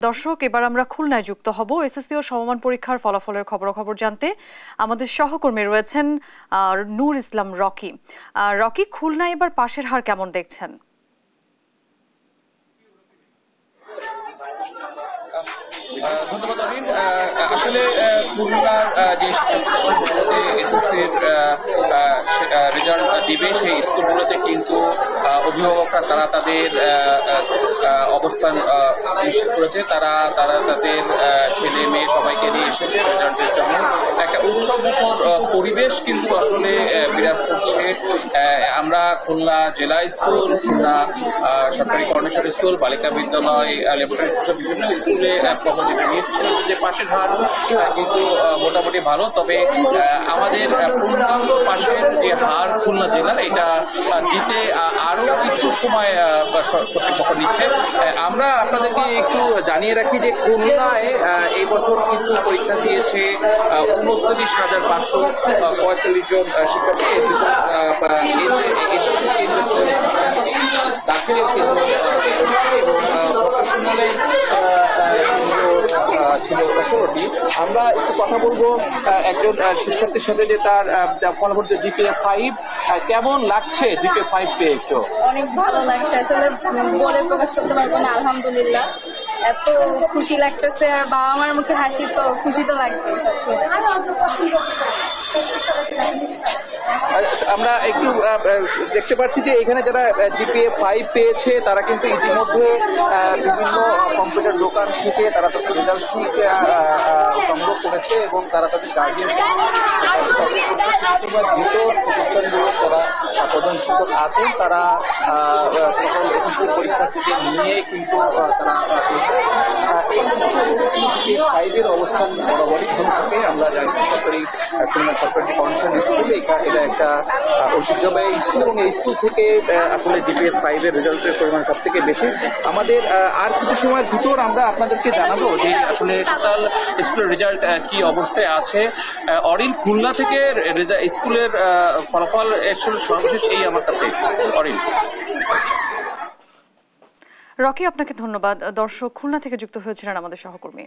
দর্শক, এবার আমরা খুলনায় যুক্ত হব এসএসসি ও সমমান পরীক্ষার ফলাফলের খবরাখবর জানতে। আমাদের সহকর্মী রয়েছেন নূর ইসলাম রকি। রকি, খুলনায় এবার পাশের হার কেমন দেখছেন? ধন্যবাদ অরিন। আসলে খুলনার যে শিক্ষাপ্রতিষ্ঠানগুলোতে এসএসসির রেজাল্ট দিবে সেই স্কুলগুলোতে কিন্তু অভিভাবকরা তারা তাদের অবস্থান নিশ্চিত করেছে। তারা তাদের ছেলে মেয়ে সবাইকে নিয়ে এসেছে রেজাল্টের জন্য। একটা উৎসবমুখর পরিবেশ কিন্তু আসলে বিরাজ করছে। আমরা খুলনা জেলা স্কুল, খুলনা সরকারি কর্নেশ্বর স্কুল, বালিকা বিদ্যালয়, ল্যাবরেটরি স্কুল, বিভিন্ন স্কুলে যে পাশের হার কিন্তু মোটামুটি ভালো। তবে আমাদের পূর্ণাঙ্গ পাশের যে হার খুলনা জেলার, এটা দিতে আরো কিছু সময় কর্তৃপক্ষ নিচ্ছে। আমরা আপনাদেরকে একটু জানিয়ে রাখি যে খুলনায় এই বছর কিন্তু পরীক্ষা দিয়েছে 29,545 জন শিক্ষার্থী। দাখিলের কেন্দ্র এবং ভোকেশনালে ছিল 11টি। আমরা একটু কথা বলবো একজন শিক্ষার্থীর সাথে যে তার ফলাফল জিপিএ 5 কেমন লাগছে। জিপিএ 5 পেয়ে একটু অনেক ভালো লাগছে, আসলে বলে প্রকাশ করতে পারবো না। আলহামদুলিল্লাহ, এত খুশি লাগতেছে, আর বাবা মার মুখে হাসি তো খুশি তো লাগবে সবসময়। আমরা একটু দেখতে পাচ্ছি যে এখানে যারা জিপিএ 5 পেয়েছে তারা কিন্তু ইতিমধ্যে বিভিন্ন কম্পিউটার দোকান থেকে তারা তাদের রেজাল্ট শিট সংগ্রহ করেছে এবং তারা তাদের গার্জিয়ান যারা প্রধান শিক্ষক আছেন তারা সকল পরীক্ষার্থীদের নিয়ে কিন্তু তারা এই 5-এর অবস্থান বরাবরই থাকে। আমরা জানি খুলনা সরকারি কর্নেশ্বর স্কুল এটা একটা ঐতিহ্যবাহী স্কুল এবং এই স্কুল থেকে আসলে জিপিএ 5-এর রেজাল্টের পরিমাণ সব থেকে বেশি। আমাদের আর কিছু সময়ের ভিতর আমরা আপনাদেরকে জানাবো যে আসলে টোটাল স্কুলের রেজাল্ট কি অবস্থায় আছে। অরিন, খুলনা থেকে স্কুলের ফলাফল সর্বশেষ এই আমার কাছে। অরিন। রকি, আপনাকে ধন্যবাদ। দর্শক, খুলনা থেকে যুক্ত হয়েছিলেন আমাদের সহকর্মী।